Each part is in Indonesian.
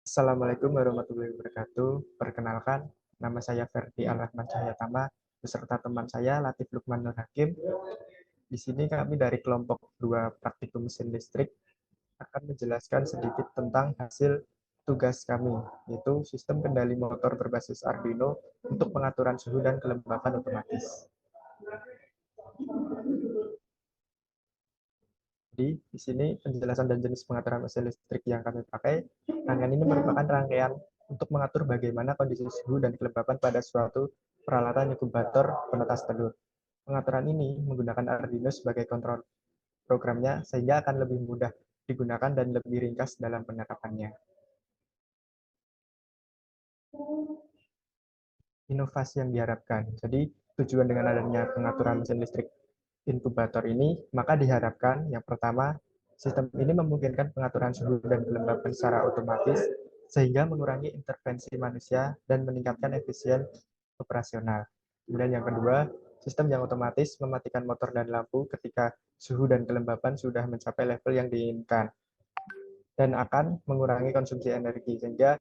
Assalamualaikum warahmatullahi wabarakatuh. Perkenalkan, nama saya Ferdi Al-Rahman Cahyatama, beserta teman saya Latif Lukman Nur Hakim. Di sini kami dari kelompok 2 praktikum mesin listrik akan menjelaskan sedikit tentang hasil tugas kami, yaitu sistem kendali motor berbasis Arduino untuk pengaturan suhu dan kelembapan otomatis. Jadi, di sini penjelasan dan jenis pengaturan mesin listrik yang kami pakai. Rangkaian ini merupakan rangkaian untuk mengatur bagaimana kondisi suhu dan kelembapan pada suatu peralatan inkubator penetas telur. Pengaturan ini menggunakan Arduino sebagai kontrol programnya, sehingga akan lebih mudah digunakan dan lebih ringkas dalam penerapannya. Inovasi yang diharapkan. Jadi, tujuan dengan adanya pengaturan mesin listrik inkubator ini, maka diharapkan yang pertama, sistem ini memungkinkan pengaturan suhu dan kelembapan secara otomatis, sehingga mengurangi intervensi manusia dan meningkatkan efisien operasional. Kemudian yang kedua, sistem yang otomatis mematikan motor dan lampu ketika suhu dan kelembapan sudah mencapai level yang diinginkan, dan akan mengurangi konsumsi energi, sehingga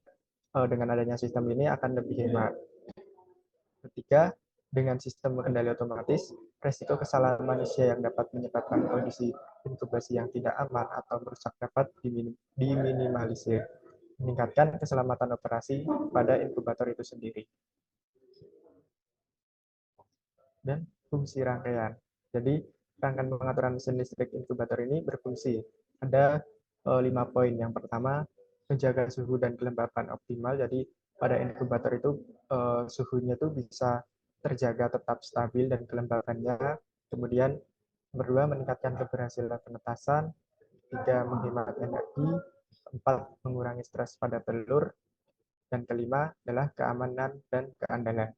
dengan adanya sistem ini akan lebih hemat. Ketiga, dengan sistem kendali otomatis, resiko kesalahan manusia yang dapat menyebabkan kondisi inkubasi yang tidak aman atau merusak dapat diminimalisir, meningkatkan keselamatan operasi pada inkubator itu sendiri. Dan fungsi rangkaian. Jadi, rangkaian pengaturan mesin listrik inkubator ini berfungsi. Ada 5 poin. Yang pertama, menjaga suhu dan kelembapan optimal. Jadi, pada inkubator itu suhunya itu bisa terjaga tetap stabil dan kelembapannya. Kemudian, kedua, meningkatkan keberhasilan penetasan. 3, menghemat energi. 4, mengurangi stres pada telur. Dan kelima adalah keamanan dan keandalan.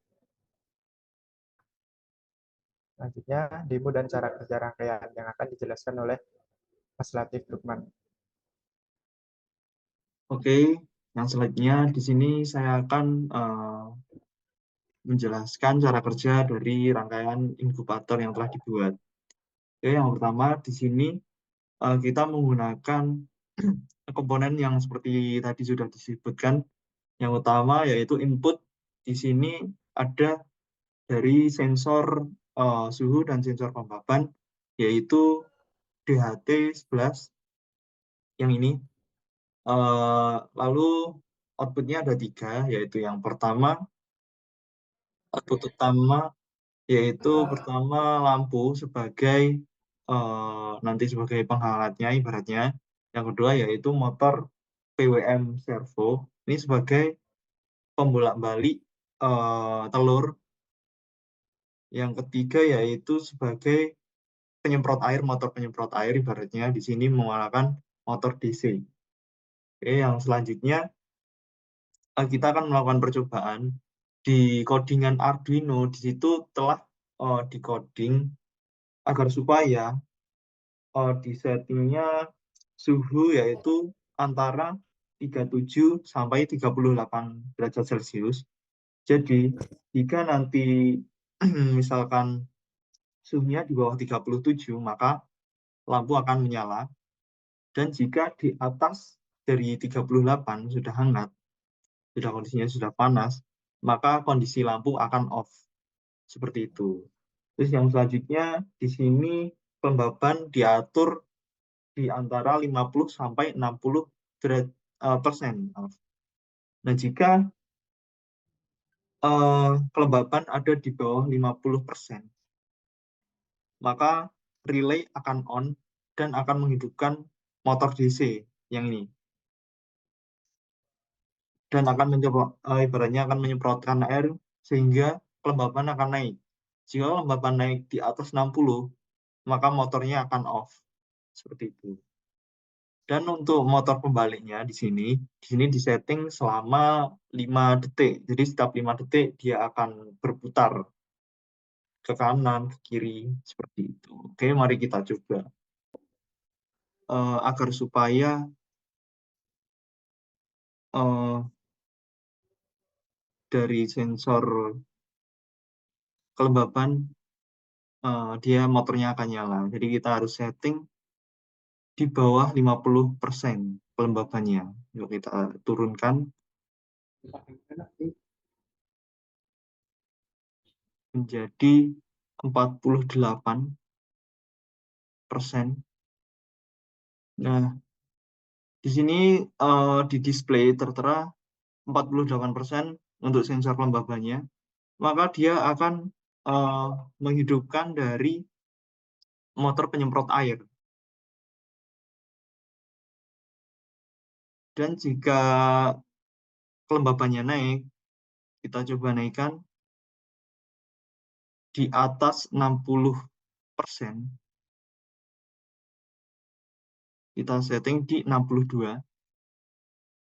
Selanjutnya, demo dan cara kerja rangkaian yang akan dijelaskan oleh Mas Latif Lukman. Oke, yang selanjutnya di sini saya akan menjelaskan cara kerja dari rangkaian inkubator yang telah dibuat. Oke, yang pertama di sini kita menggunakan komponen yang seperti tadi sudah disebutkan. Yang utama yaitu input. Di sini ada dari sensor suhu dan sensor kelembapan, yaitu DHT11 yang ini. Lalu outputnya ada 3, yaitu yang pertama output utama, yaitu pertama lampu sebagai nanti sebagai penghangatnya ibaratnya. Yang kedua yaitu motor PWM servo, ini sebagai pembolak-balik telur. Yang ketiga yaitu sebagai penyemprot air, motor penyemprot air ibaratnya di sini menggunakan motor DC. Oke, yang selanjutnya kita akan melakukan percobaan di codingan Arduino. Di situ telah di-coding agar supaya di settingnya suhu yaitu antara 37 sampai 38 derajat Celcius. Jadi jika nanti misalkan suhunya di bawah 37, maka lampu akan menyala. Dan jika di atas dari 38 sudah hangat, sudah kondisinya sudah panas, maka kondisi lampu akan off. Seperti itu. Terus yang selanjutnya di sini kelembapan diatur di antara 50 sampai 60%. Nah, jika kelembapan ada di bawah 50%, maka relay akan on dan akan menghidupkan motor DC yang ini. Dan akan ibaratnya akan menyemprotkan air sehingga kelembapan akan naik. Jika kelembapan naik di atas 60, maka motornya akan off. Seperti itu. Dan untuk motor pembaliknya di sini disetting selama 5 detik. Jadi setiap 5 detik dia akan berputar ke kanan, ke kiri, seperti itu. Oke, mari kita coba. Agar supaya dari sensor kelembapan dia motornya akan nyala. Jadi kita harus setting di bawah 50% kelembabannya. Yuk kita turunkan menjadi 48%. Nah, di sini di display tertera 48% untuk sensor kelembabannya, maka dia akan menghidupkan dari motor penyemprot air. Dan jika kelembabannya naik, kita coba naikkan di atas 60%, kita setting di 62.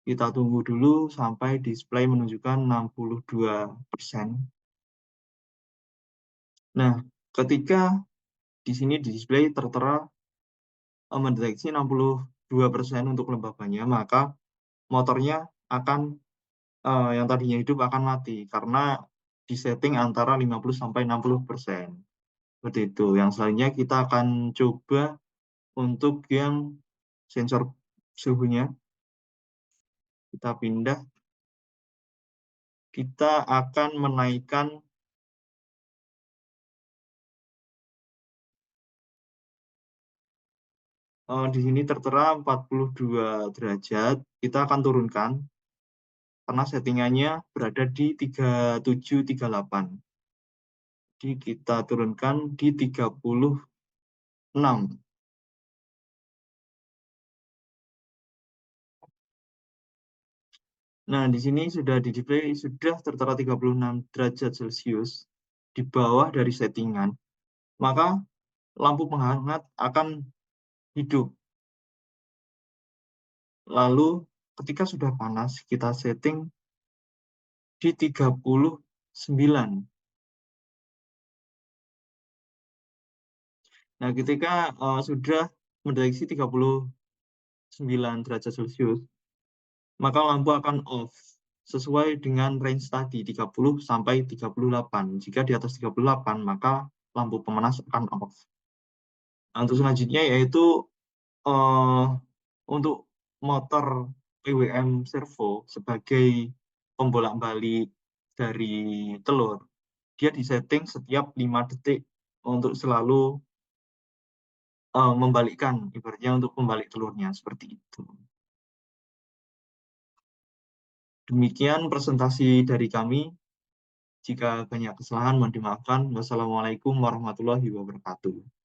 Kita tunggu dulu sampai display menunjukkan 62%. Nah, ketika di sini di display tertera mendeteksi 62% untuk kelembabannya, maka motornya akan yang tadinya hidup akan mati karena disetting antara 50 sampai 60%. Seperti itu. Yang selanjutnya kita akan coba untuk yang sensor suhunya. Kita pindah. Kita akan menaikkan di sini tertera 42 derajat. Kita akan turunkan karena settingannya berada di 3738. Jadi kita turunkan di 36. Nah, di sini sudah di display sudah tertera 36 derajat Celcius di bawah dari settingan. Maka lampu penghangat akan hidup. Lalu ketika sudah panas, kita setting di 39. Nah, ketika sudah mendeteksi 39 derajat Celcius, maka lampu akan off sesuai dengan range tadi 30 sampai 38. Jika di atas 38, maka lampu pemanas akan off. Nah, untuk selanjutnya yaitu untuk motor PWM servo sebagai pembolak-balik dari telur, dia disetting setiap 5 detik untuk selalu membalikkan, ibaratnya untuk membalik telurnya, seperti itu. Demikian presentasi dari kami. Jika banyak kesalahan, mohon dimaafkan. Wassalamualaikum warahmatullahi wabarakatuh.